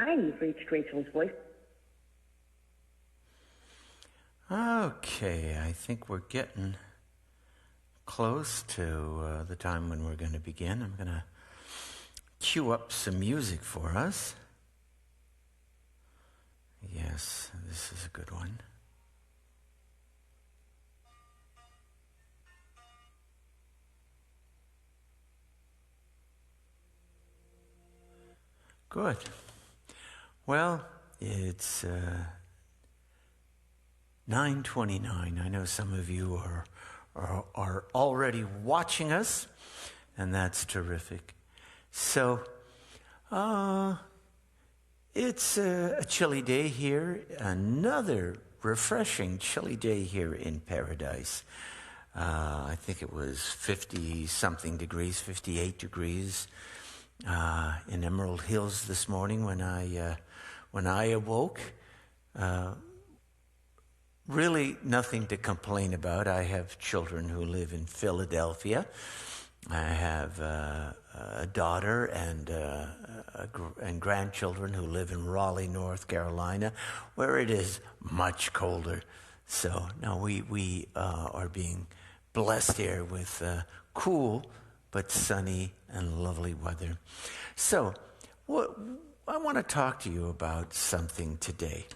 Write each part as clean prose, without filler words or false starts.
Hi, you've reached Rachel's voice. Okay, I think we're getting close to the time when we're going to begin. I'm going to cue up some music for us. Yes, this is a good one. Good. Well, it's 9:29. I know some of you are already watching us, and that's terrific. So, it's a chilly day here, another refreshing chilly day here in Paradise. I think it was 50-something degrees, 58 degrees in Emerald Hills this morning when I awoke. Really nothing to complain about. I have children who live in Philadelphia. I have a daughter and grandchildren who live in Raleigh, North Carolina, where it is much colder. So no, we are being blessed here with cool but sunny and lovely weather. So I want to talk to you about something today.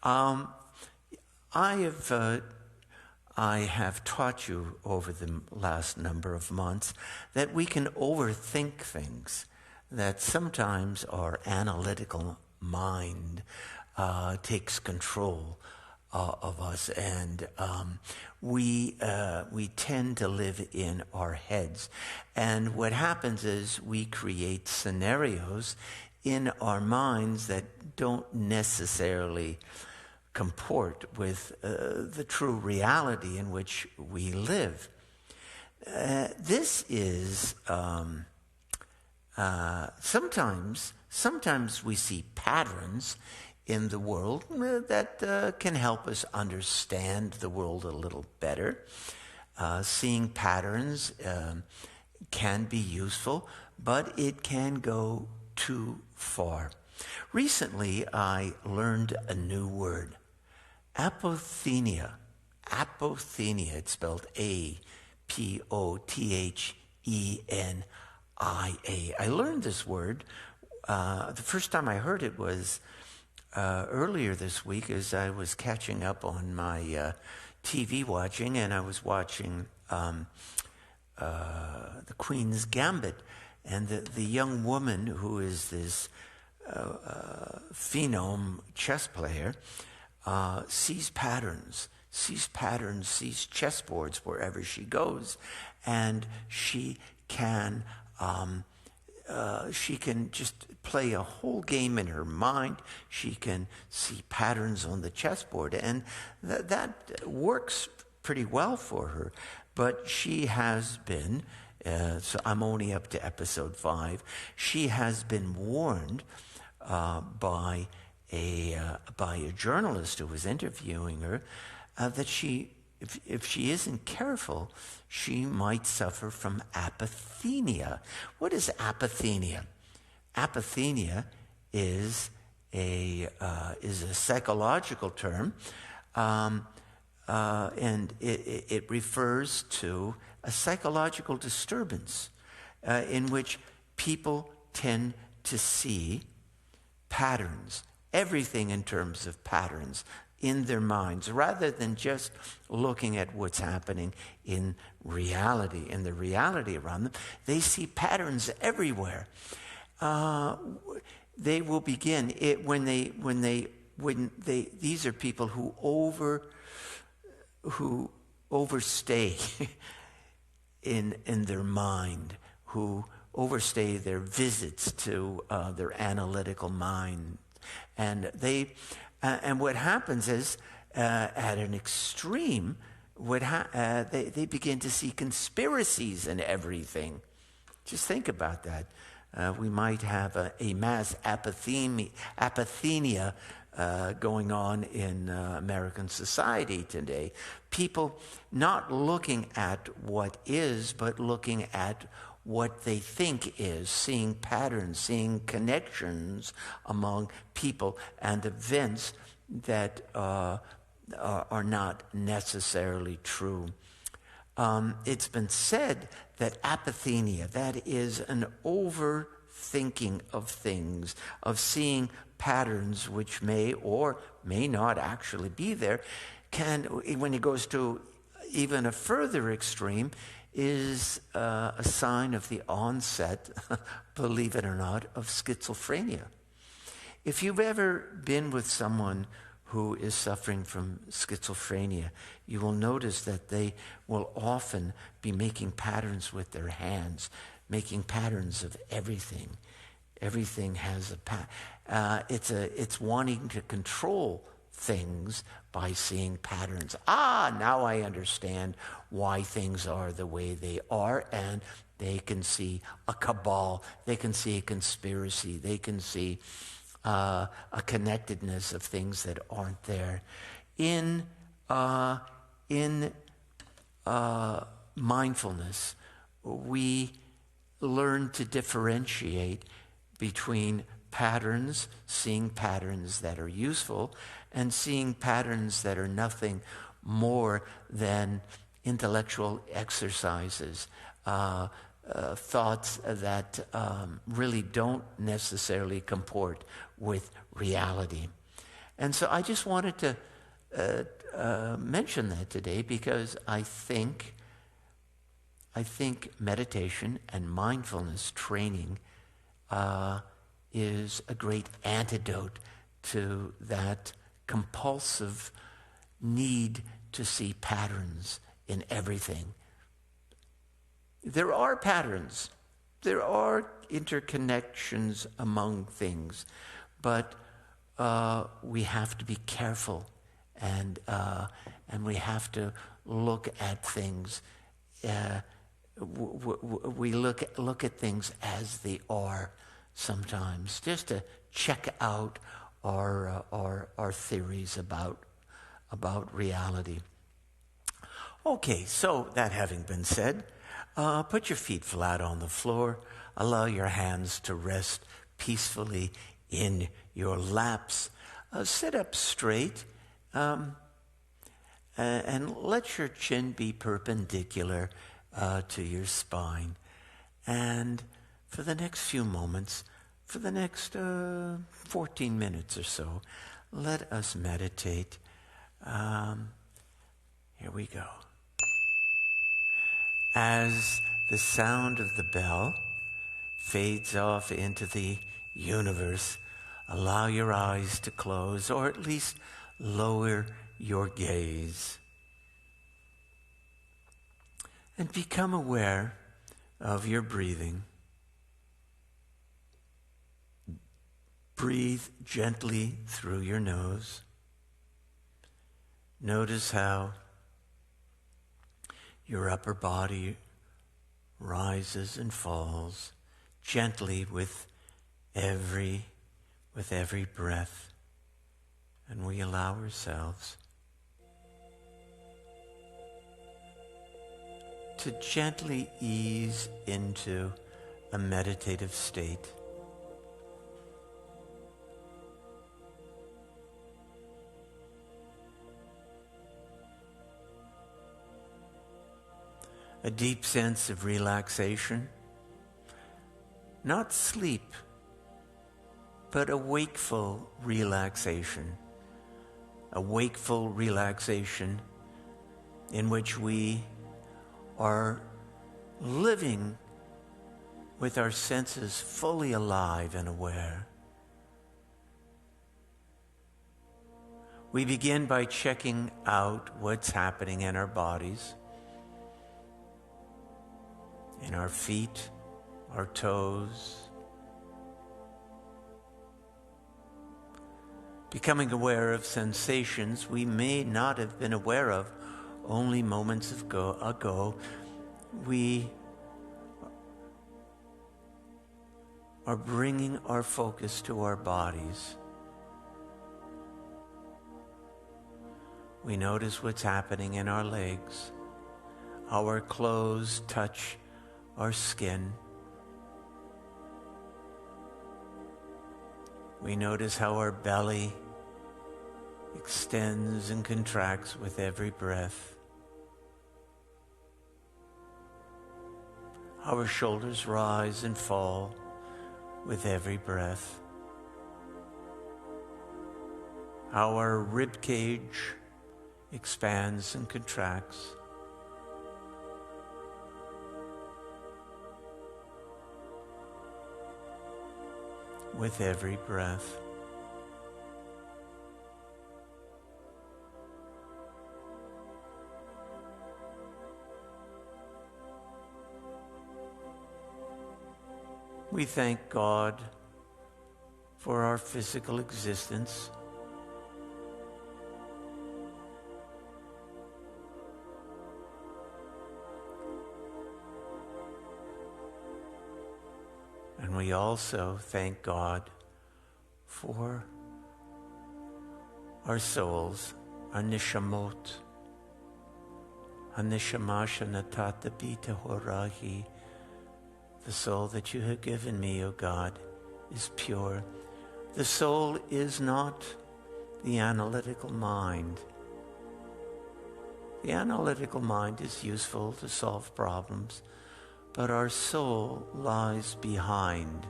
I have taught you over the last number of months that we can overthink things, that sometimes our analytical mind takes control of us, and we tend to live in our heads. And what happens is we create scenarios in our minds that don't necessarily comport with the true reality in which we live. This is sometimes we see patterns in the world that can help us understand the world a little better. Seeing patterns can be useful, but it can go too far. Recently, I learned a new word. Apothenia. Apothenia. It's spelled A-P-O-T-H-E-N-I-A. I learned this word. The first time I heard it was earlier this week as I was catching up on my TV watching, and I was watching The Queen's Gambit. And the young woman who is this phenom chess player sees patterns, sees chessboards wherever she goes, and she can just play a whole game in her mind. She can see patterns on the chessboard, and that works pretty well for her. But she has been, so I'm only up to episode 5, she has been warned by a journalist who was interviewing her that if she isn't careful, she might suffer from apothenia. What is apothenia? Apothenia is a psychological term, and it refers to a psychological disturbance in which people tend to see patterns, everything in terms of patterns in their minds, rather than just looking at what's happening in reality, in the reality around them. They see patterns everywhere. They will begin these are people who overstay in their mind, who overstay their visits to their analytical mind, and what happens is at an extreme, they begin to see conspiracies in everything. Just think about that. We might have a mass apothenia going on in American society today. People not looking at what is, but looking at what they think is, seeing patterns, seeing connections among people and events that are not necessarily true. It's been said that apathenia, that is an overthinking of things, of seeing patterns which may or may not actually be there, can, when it goes to even a further extreme, is a sign of the onset, believe it or not, of schizophrenia. If you've ever been with someone who is suffering from schizophrenia, you will notice that they will often be making patterns with their hands, making patterns of everything. Everything has a it's wanting to control things by seeing patterns. Now I understand why things are the way they are, and they can see a cabal, they can see a conspiracy, they can see a connectedness of things that aren't there. In mindfulness, we learn to differentiate between patterns, seeing patterns that are useful, and seeing patterns that are nothing more than intellectual exercises, thoughts that really don't necessarily comport with reality. And so I just wanted to mention that today, because I think meditation and mindfulness training is a great antidote to that compulsive need to see patterns in everything. There are patterns. There are interconnections among things, but we have to be careful, and we have to look at things. We look at things as they are sometimes, just to check out our theories about reality. Okay, so that having been said, put your feet flat on the floor. Allow your hands to rest peacefully in your laps. Sit up straight, and let your chin be perpendicular to your spine. And for the next few moments, for the next 14 minutes or so, let us meditate. Here we go. As the sound of the bell fades off into the universe, allow your eyes to close, or at least lower your gaze. And become aware of your breathing. Breathe gently through your nose. Notice how your upper body rises and falls gently with every breath. And we allow ourselves to gently ease into a meditative state. A deep sense of relaxation, not sleep, but a wakeful relaxation. A wakeful relaxation in which we are living with our senses fully alive and aware. We begin by checking out what's happening in our bodies, in our feet, our toes. Becoming aware of sensations we may not have been aware of only moments ago. We are bringing our focus to our bodies. We notice what's happening in our legs. Our clothes touch our skin. We notice how our belly extends and contracts with every breath. Our shoulders rise and fall with every breath. Our rib cage expands and contracts. With every breath. We thank God for our physical existence. And we also thank God for our souls, our nishamot. Anishamashanatata bita horahi. The soul that you have given me, O God, is pure. The soul is not the analytical mind. The analytical mind is useful to solve problems, but our soul lies behind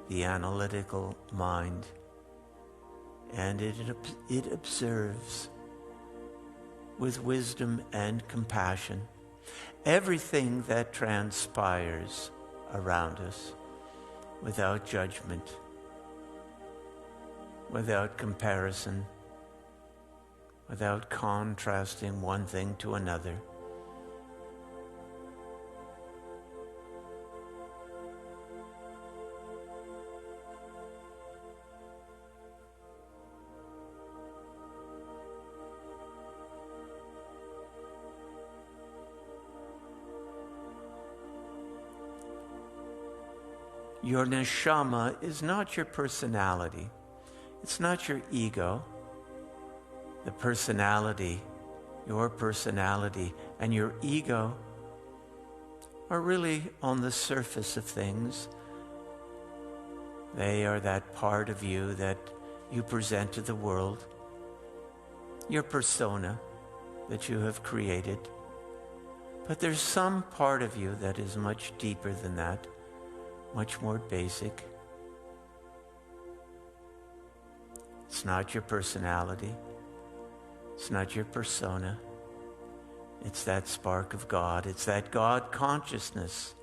the analytical mind, and it observes with wisdom and compassion everything that transpires around us without judgment, without comparison, without contrasting one thing to another. Your neshama is not your personality. It's not your ego. The personality, your personality, and your ego are really on the surface of things. They are that part of you that you present to the world, your persona that you have created. But there's some part of you that is much deeper than that, much more basic. It's not your personality. It's not your persona. It's that spark of God. It's that God consciousness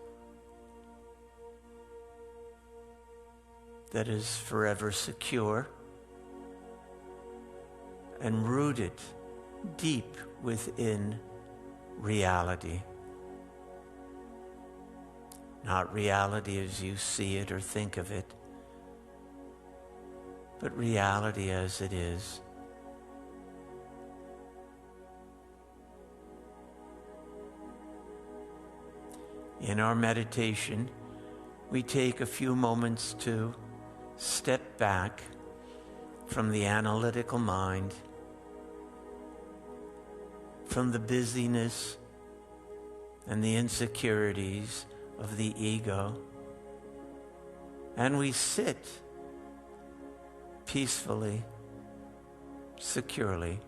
that is forever secure and rooted deep within reality. Not reality as you see it or think of it, but reality as it is. In our meditation, we take a few moments to step back from the analytical mind, from the busyness and the insecurities of the ego, and we sit peacefully, securely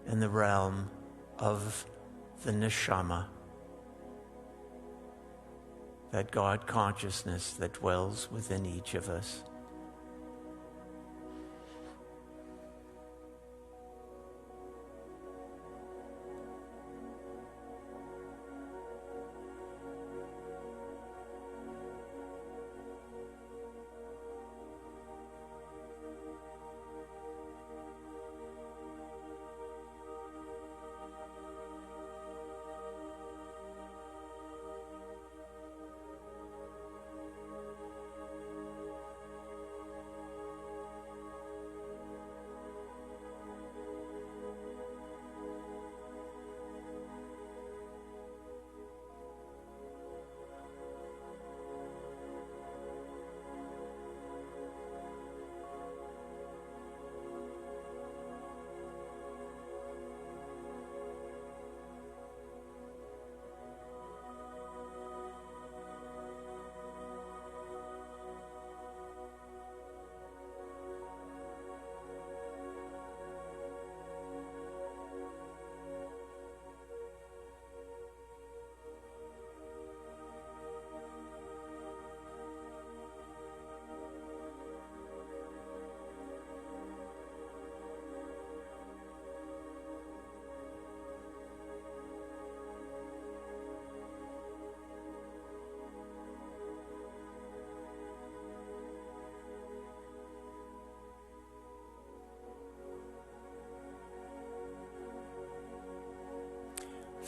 in the realm of the neshama, that God consciousness that dwells within each of us.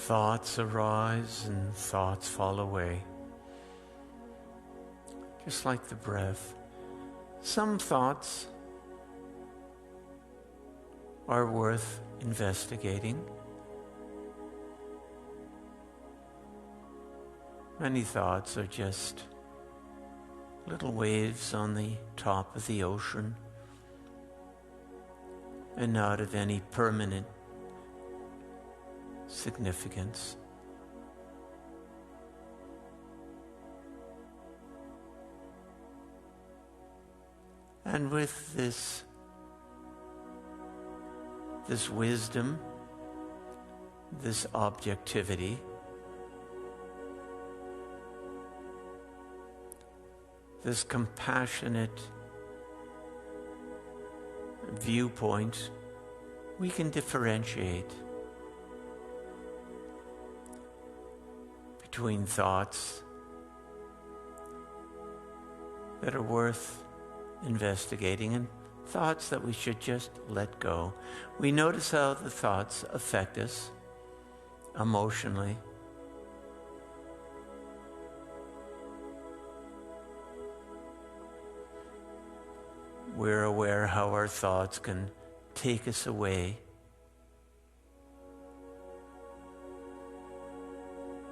Thoughts arise and thoughts fall away. Just like the breath. Some thoughts are worth investigating. Many thoughts are just little waves on the top of the ocean and not of any permanent significance. And with this wisdom, this objectivity, this compassionate viewpoint, we can differentiate between thoughts that are worth investigating and thoughts that we should just let go. We notice how the thoughts affect us emotionally. We're aware how our thoughts can take us away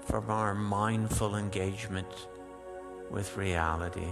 from our mindful engagement with reality.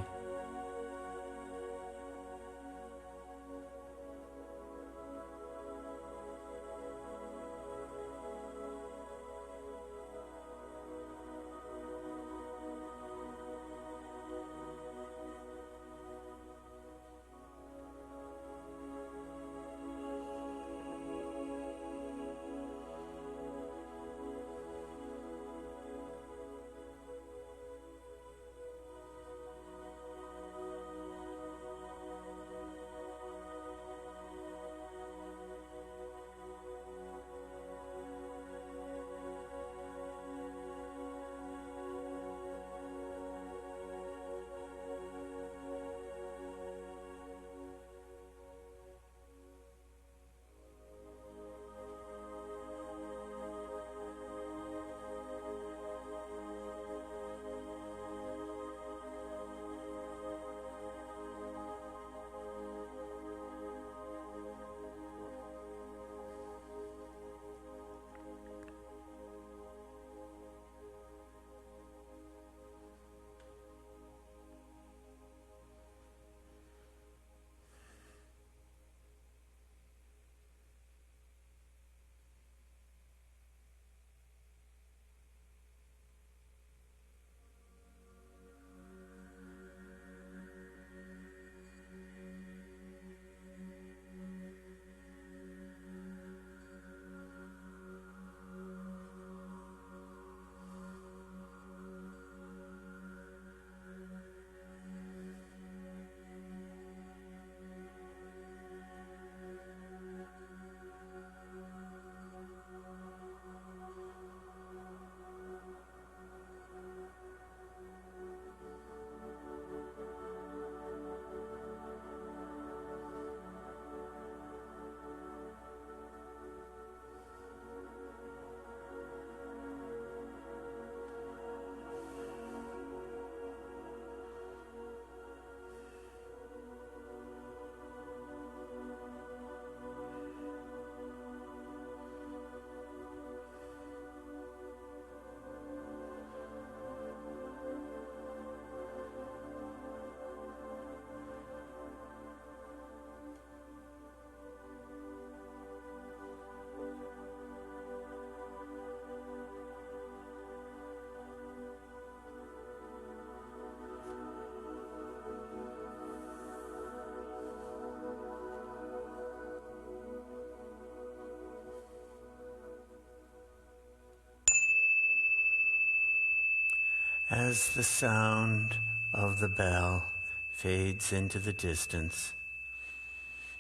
As the sound of the bell fades into the distance,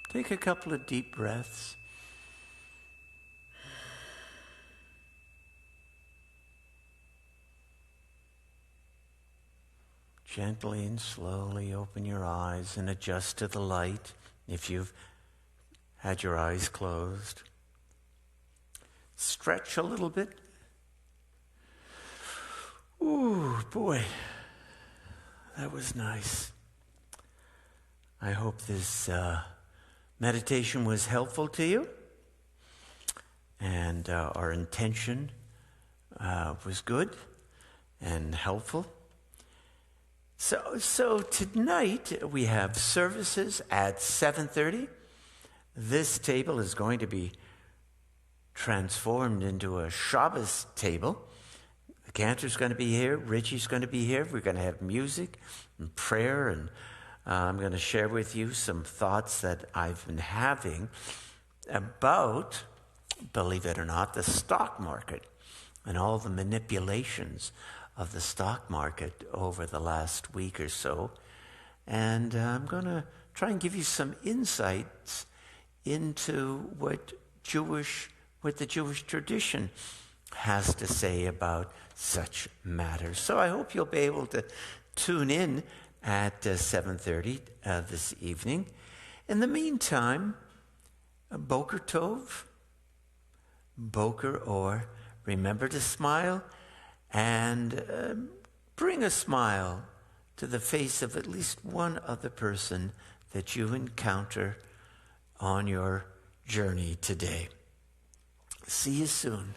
take a couple of deep breaths. Gently and slowly open your eyes and adjust to the light if you've had your eyes closed. Stretch a little bit boy, that was nice. I hope this meditation was helpful to you, and our intention was good and helpful. So tonight we have services at 7:30. This table is going to be transformed into a Shabbos table. The cantor's going to be here. Richie's going to be here. We're going to have music and prayer, and I'm going to share with you some thoughts that I've been having about, believe it or not, the stock market and all the manipulations of the stock market over the last week or so. And I'm going to try and give you some insights into what the Jewish tradition has to say about such matters. So I hope you'll be able to tune in at 7:30 this evening. In the meantime, Boker Tov, Boker Or, remember to smile and bring a smile to the face of at least one other person that you encounter on your journey today. See you soon.